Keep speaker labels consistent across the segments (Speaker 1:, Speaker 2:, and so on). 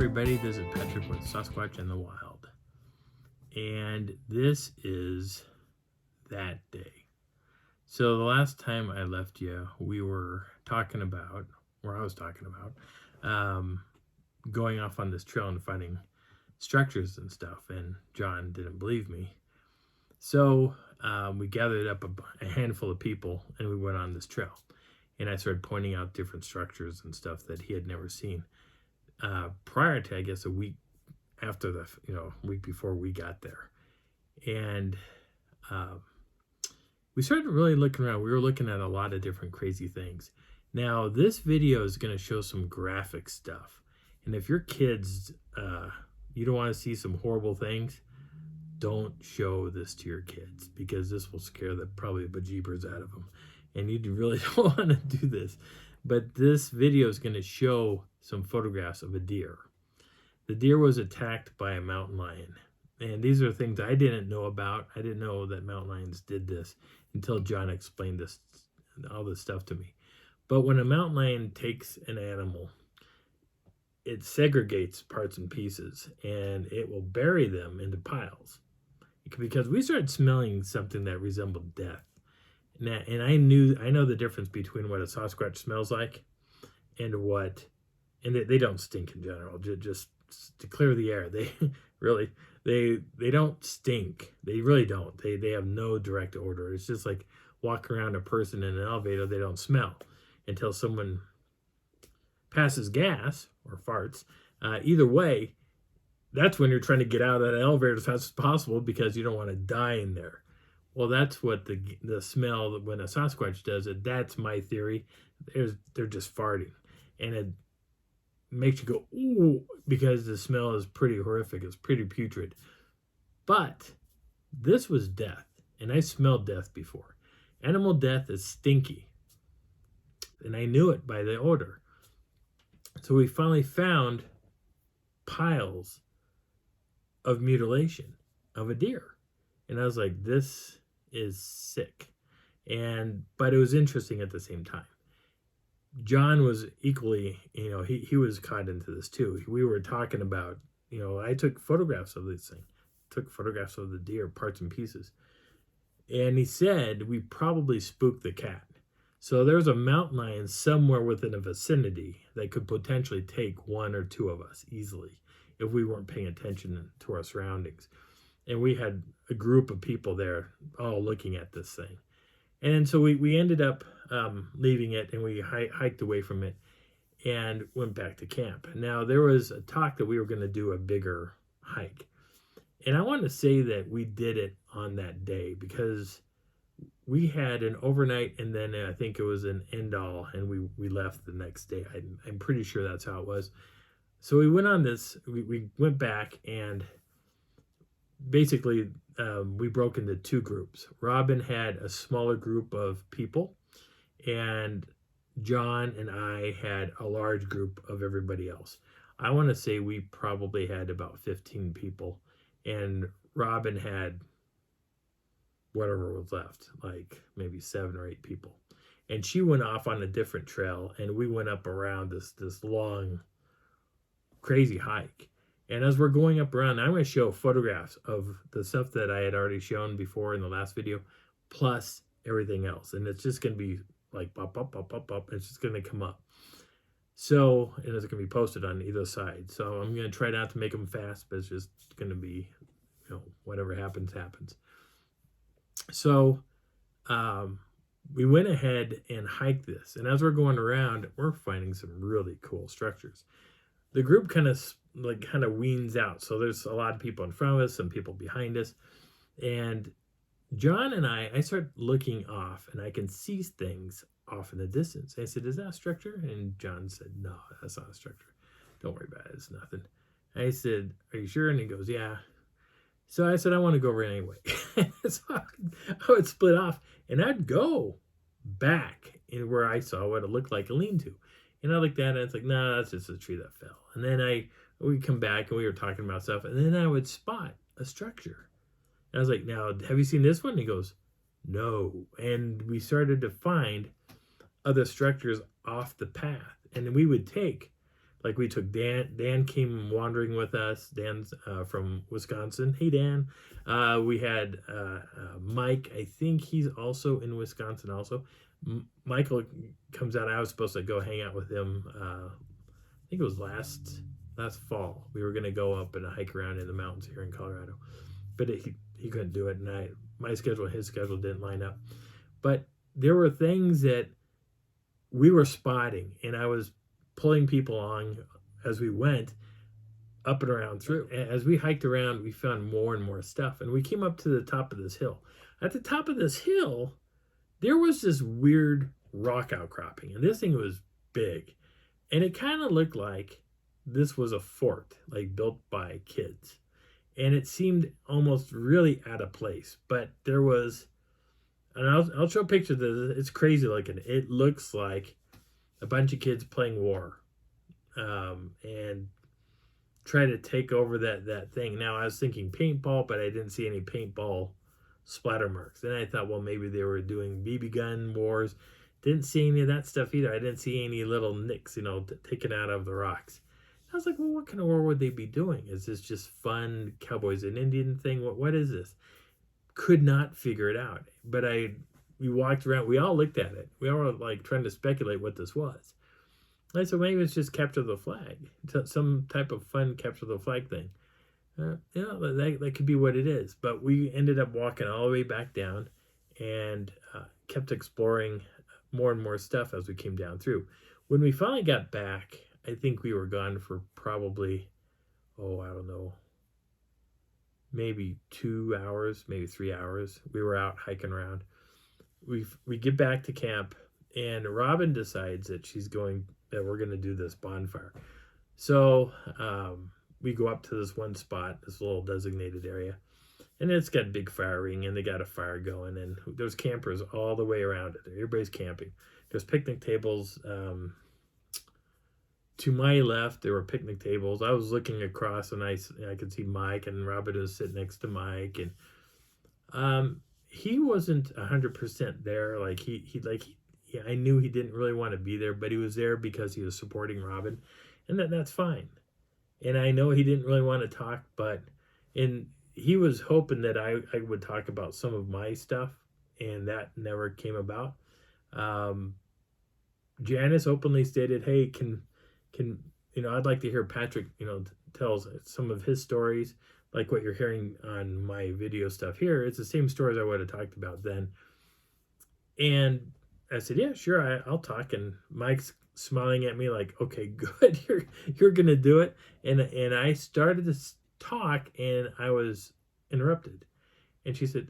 Speaker 1: everybody, this is Patrick with Sasquatch in the Wild, and this is that day. So the last time I left you, we were talking about, or I was talking about, going off on this trail and finding structures and stuff, and John didn't believe me. So we gathered up a handful of people, and we went on this trail, and I started pointing out different structures and stuff that he had never seen. Prior to, I guess, a week after the, week before we got there. And we started really looking around. We were looking at a lot of different crazy things. Now, this video is going to show some graphic stuff. And if your kids, you don't want to see some horrible things, don't show this to your kids, because this will scare probably the bejeebers out of them. And you really don't want to do this. But this video is going to show some photographs of a deer. The deer was attacked by a mountain lion. And these are things I didn't know about. I didn't know that mountain lions did this until John explained all this stuff to me. But when a mountain lion takes an animal, it segregates parts and pieces, and it will bury them into piles. Because we started smelling something that resembled death. And I know the difference between what a Sasquatch smells like and they don't stink in general, just to clear the air. They don't stink. They really don't. They have no direct odor. It's just like walking around a person in an elevator, they don't smell until someone passes gas or farts. Either way, that's when you're trying to get out of that elevator as fast as possible because you don't want to die in there. Well, that's what the smell when a Sasquatch does it. That's my theory. They're just farting. And it makes you go, ooh, because the smell is pretty horrific. It's pretty putrid. But this was death. And I smelled death before. Animal death is stinky. And I knew it by the odor. So we finally found piles of mutilation of a deer. And I was like, this is sick. But it was interesting at the same time. John was equally, he was caught into this too. We were talking about, I took photographs of this thing, took photographs of the deer, parts and pieces. And he said, we probably spooked the cat. So there's a mountain lion somewhere within a vicinity that could potentially take one or two of us easily if we weren't paying attention to our surroundings. And we had a group of people there all looking at this thing. And so we ended up leaving it, and we hiked away from it and went back to camp. Now, there was a talk that we were going to do a bigger hike. And I want to say that we did it on that day because we had an overnight, and then I think it was an end-all, and we left the next day. I'm pretty sure that's how it was. So we went on this, we went back, and basically, we broke into two groups. Robin had a smaller group of people, and John and I had a large group of everybody else. I want to say we probably had about 15 people, and Robin had whatever was left, like maybe 7 or 8 people. And she went off on a different trail, and we went up around this long, crazy hike. And as we're going up around, I'm going to show photographs of the stuff that I had already shown before in the last video, plus everything else. And it's just going to be like pop, up. It's just going to come up. So, and it's going to be posted on either side. So I'm going to try not to make them fast, but it's just going to be, whatever happens, happens. So we went ahead and hiked this. And as we're going around, we're finding some really cool structures. The group kind of weans out. So there's a lot of people in front of us, some people behind us. And John and I start looking off, and I can see things off in the distance. I said, is that a structure? And John said, no, that's not a structure. Don't worry about it. It's nothing. I said, are you sure? And he goes, yeah. So I said, I want to go over anyway. So I would split off, and I'd go back in where I saw what it looked like a lean-to. And I looked at it, and it's like, no, that's just a tree that fell. And then we'd come back, and we were talking about stuff, and then I would spot a structure. And I was like, now, have you seen this one? And he goes, no. And we started to find other structures off the path. And we would take Like we took Dan. Dan came wandering with us. Dan's from Wisconsin. Hey, Dan. We had Mike. I think he's also in Wisconsin also. Michael comes out. I was supposed to go hang out with him. I think it was last fall. We were going to go up and hike around in the mountains here in Colorado. But he couldn't do it, and my schedule and his schedule didn't line up. But there were things that we were spotting, and I was pulling people on as we went up and around through. As we hiked around, we found more and more stuff, and we came up to the top of this hill. At the top of this hill, there was this weird rock outcropping, and this thing was big, and it kind of looked like this was a fort, like built by kids, and it seemed almost really out of place. But there was, and I'll show a picture of this. It's crazy looking. It looks like a bunch of kids playing war, and try to take over that thing. Now I was thinking paintball, but I didn't see any paintball splatter marks. Then I thought, well, maybe they were doing BB gun wars. Didn't see any of that stuff either. I didn't see any little nicks, taken out of the rocks. I was like, well, what kind of war would they be doing? Is this just fun cowboys and Indian thing? What is this? Could not figure it out. But we walked around. We all looked at it. We all were like trying to speculate what this was. I said, maybe it's just capture the flag, some type of fun capture the flag thing. That could be what it is. But we ended up walking all the way back down and kept exploring more and more stuff as we came down through. When we finally got back, I think we were gone for probably, I don't know, maybe 2 hours, maybe 3 hours. We were out hiking around. We get back to camp, and Robin decides that we're going to do this bonfire. So we go up to this one spot, this little designated area, and it's got a big fire ring, and they got a fire going, and there's campers all the way around it. Everybody's camping. There's picnic tables. To my left, there were picnic tables. I was looking across, and I could see Mike, and Robin was sitting next to Mike, and he wasn't 100% there. Like I knew he didn't really want to be there, but he was there because he was supporting Robin, and that's fine. And I know he didn't really want to talk, and he was hoping that I would talk about some of my stuff, and that never came about. Janice openly stated, hey, can I'd like to hear Patrick, tells some of his stories, like what you're hearing on my video stuff here. It's the same stories I would have talked about then. And I said, yeah, sure, I'll talk. And Mike's smiling at me like, okay, good, you're gonna do it. And I started to talk, and I was interrupted. And she said,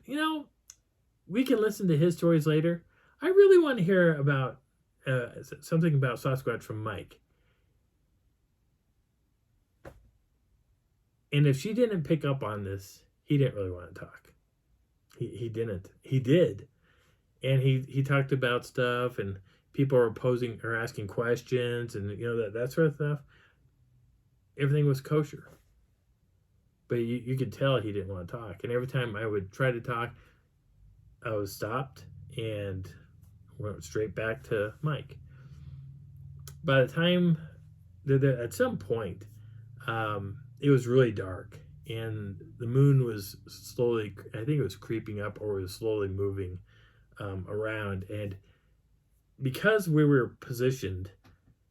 Speaker 1: we can listen to his stories later. I really want to hear about something about Sasquatch from Mike. And if she didn't pick up on this, he didn't really want to talk. He didn't. He did. And he talked about stuff, and people were posing or asking questions, and that sort of stuff. Everything was kosher. But you could tell he didn't want to talk. And every time I would try to talk, I was stopped and went straight back to Mike. By the time, at some point, it was really dark, and the moon was slowly, I think it was creeping up, or was slowly moving around. And because we were positioned,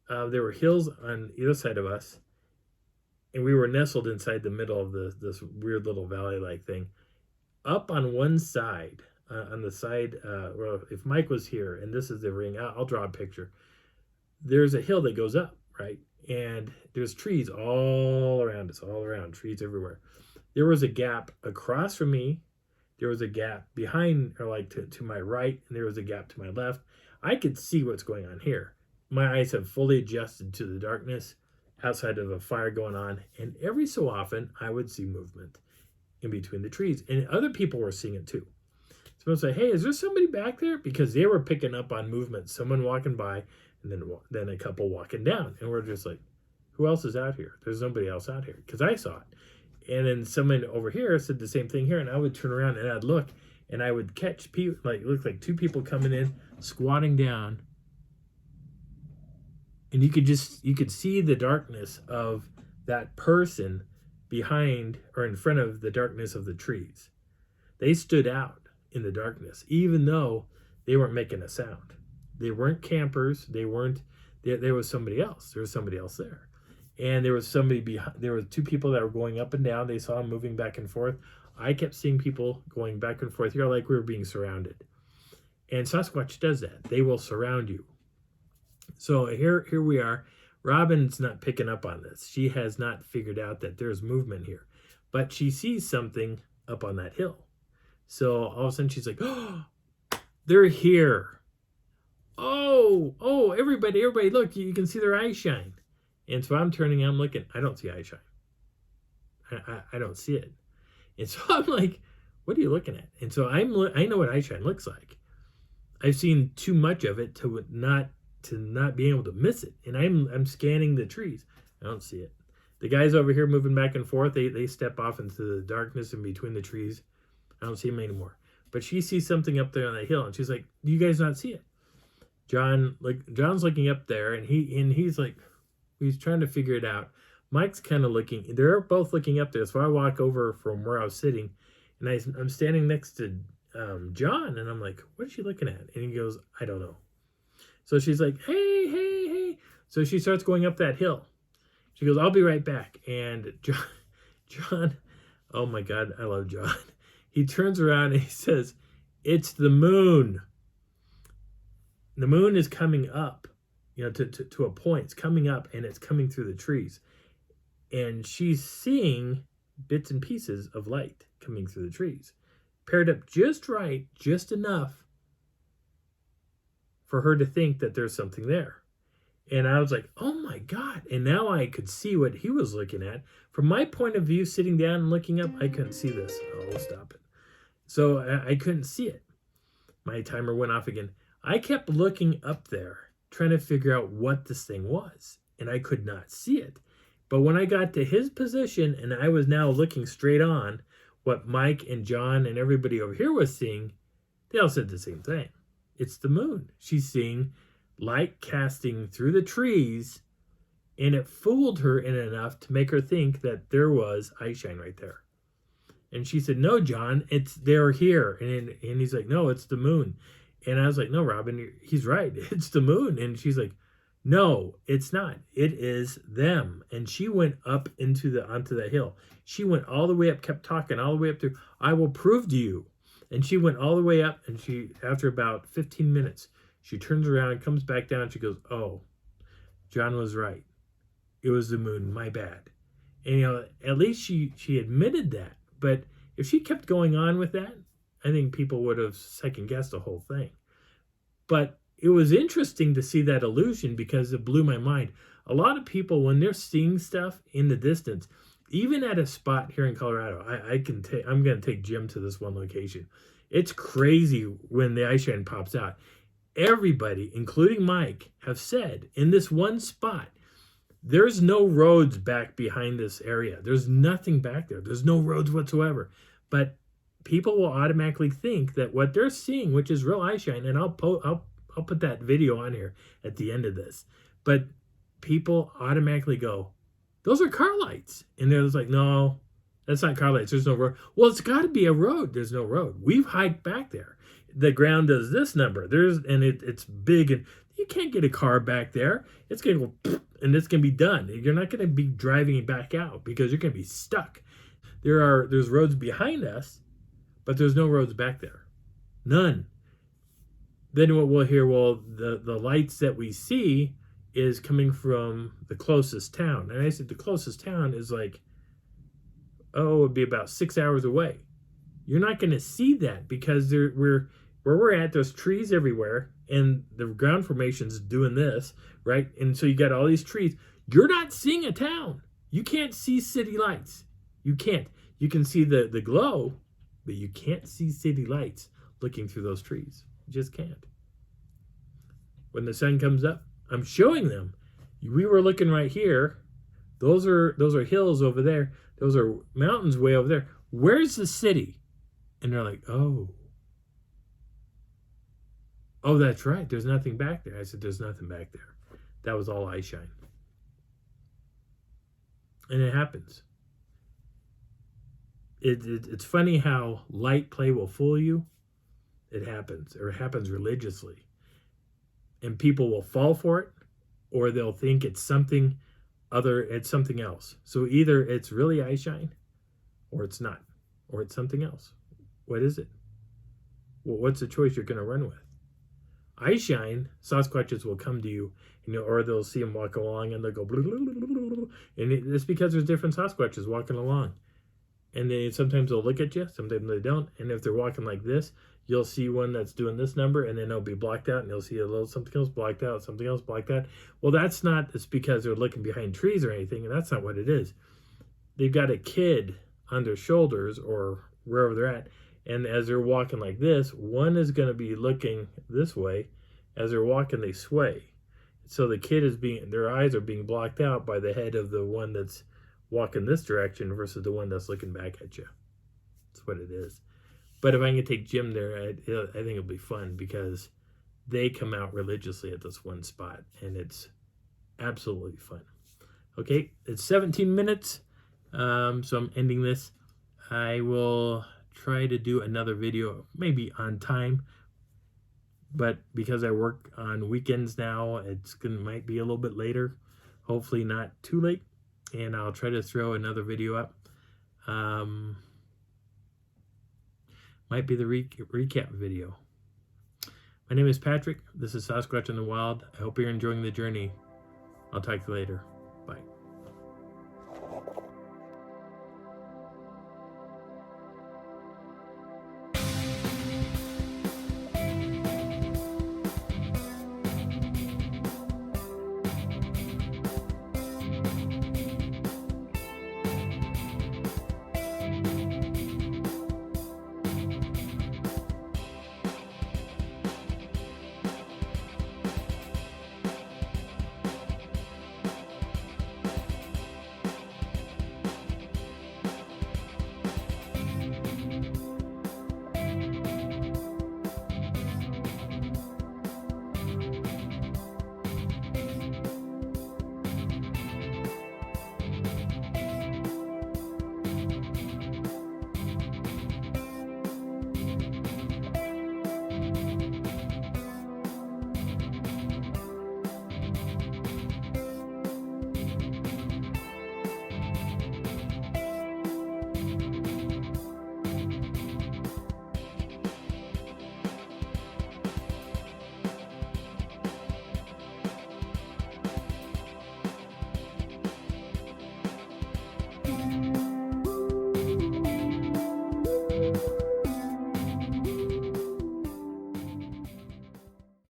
Speaker 1: there were hills on either side of us, and we were nestled inside the middle of this weird little valley-like thing. Up on one side, on the side, well, if Mike was here, and this is the ring, I'll draw a picture. There's a hill that goes up, right? And there's trees all around us, trees everywhere. There was a gap across from me. There was a gap behind, or like to my right, and there was a gap to my left. I could see what's going on here. My eyes have fully adjusted to the darkness outside of a fire going on, and every so often I would see movement in between the trees, and other people were seeing it too. Someone would say, hey, is there somebody back there? Because they were picking up on movement, someone walking by, and then a couple walking down, and we're just like, who else is out here? There's nobody else out here, because I saw it. And then someone over here said the same thing here, and I would turn around and I'd look, and I would catch people, like it looked like two people coming in, squatting down And you could see the darkness of that person behind or in front of the darkness of the trees. They stood out in the darkness, even though they weren't making a sound. They weren't campers. There was somebody else. There was somebody else there. And there was somebody behind. There were two people that were going up and down. They saw them moving back and forth. I kept seeing people going back and forth here like we were being surrounded. And Sasquatch does that. They will surround you. So here we are. Robin's not picking up on this. She has not figured out that there's movement here. But she sees something up on that hill. So all of a sudden she's like, oh, they're here. Oh, everybody, look, you can see their eyes shine. And so I'm turning, I'm looking, I don't see eye shine. I don't see it. And so I'm like, what are you looking at? And so I know what eye shine looks like. I've seen too much of it to not be able to miss it. And I'm scanning the trees. I don't see it. The guys over here moving back and forth, they step off into the darkness in between the trees. I don't see them anymore. But she sees something up there on the hill, and she's like, do you guys not see it? John's looking up there, and he's like, he's trying to figure it out. Mike's kind of looking. They're both looking up there. So I walk over from where I was sitting, and I'm standing next to John, and I'm like, what is she looking at? And he goes, I don't know. So she's like, hey. So she starts going up that hill. She goes, I'll be right back. And John, oh my God, I love John. He turns around and he says, it's the moon. The moon is coming up, to a point. It's coming up and it's coming through the trees. And she's seeing bits and pieces of light coming through the trees. Paired up just right, just enough for her to think that there's something there. And I was like, oh my God. And now I could see what he was looking at. From my point of view, sitting down and looking up, I couldn't see this. Oh, we'll stop it. So I couldn't see it. My timer went off again. I kept looking up there, trying to figure out what this thing was. And I could not see it. But when I got to his position and I was now looking straight on what Mike and John and everybody over here was seeing, they all said the same thing. It's the moon. She's seeing light casting through the trees, and it fooled her in enough to make her think that there was eye shine right there. And she said, no, John, they're here. And he's like, no, it's the moon. And I was like, no, Robin, he's right. It's the moon. And she's like, no, it's not. It is them. And she went up onto the hill. She went all the way up, kept talking all the way up to, I will prove to you. And she went all the way up, and after about 15 minutes, she turns around and comes back down. And she goes, oh, John was right. It was the moon. My bad. And, at least she admitted that. But if she kept going on with that, I think people would have second-guessed the whole thing. But it was interesting to see that illusion because it blew my mind. A lot of people, when they're seeing stuff in the distance, even at a spot here in Colorado, I'm going to take Jim to this one location. It's crazy when the eye shine pops out. Everybody, including Mike, have said in this one spot, there's no roads back behind this area. There's nothing back there. There's no roads whatsoever. But people will automatically think that what they're seeing, which is real eye shine, and I'll put that video on here at the end of this. But people automatically go, those are car lights. And they're just like, no, that's not car lights. There's no road. Well, it's got to be a road. There's no road. We've hiked back there. The ground does this number. It's big, and you can't get a car back there. It's going to go, and it's going to be done. You're not going to be driving it back out because you're going to be stuck. There's roads behind us, but there's no roads back there. None. Then what we'll hear, the lights that we see is coming from the closest town. And I said the closest town is like, it'd be about 6 hours away. You're not going to see that because where we're at, there's trees everywhere, and the ground formation's doing this, right? And so you got all these trees. You're not seeing a town. You can't see city lights. You can't. You can see the glow, but you can't see city lights looking through those trees. You just can't. When the sun comes up, I'm showing them. We were looking right here. Those are hills over there. Those are mountains way over there. Where's the city? And they're like, oh, that's right. There's nothing back there. I said, there's nothing back there. that was all eye shine. And it happens. It's funny how light play will fool you. It happens, or it happens religiously. And people will fall for it, or they'll think it's something else. So either it's really eye shine, or it's not, or it's something else. What is it? Well, what's the choice you're going to run with? Eye shine, Sasquatches will come to you, or they'll see them walk along and they'll go, blah, blah, blah, blah, blah. And it's because there's different Sasquatches walking along. And sometimes they'll look at you, sometimes they don't. And if they're walking like this, you'll see one that's doing this number, and then it'll be blocked out, and you'll see a little something else blocked out, something else blocked out. Well, it's because they're looking behind trees or anything, and that's not what it is. They've got a kid on their shoulders or wherever they're at, and as they're walking like this, one is going to be looking this way. As they're walking, they sway. So the kid their eyes are being blocked out by the head of the one that's walking this direction versus the one that's looking back at you. That's what it is. But if I can take Jim there, I think it'll be fun because they come out religiously at this one spot, and it's absolutely fun. Okay, it's 17 minutes, so I'm ending this. I will try to do another video, maybe on time, but because I work on weekends now, might be a little bit later. Hopefully not too late, and I'll try to throw another video up. Might be the recap video. My name is Patrick. This is Sasquatch in the Wild. I hope you're enjoying the journey. I'll talk to you later.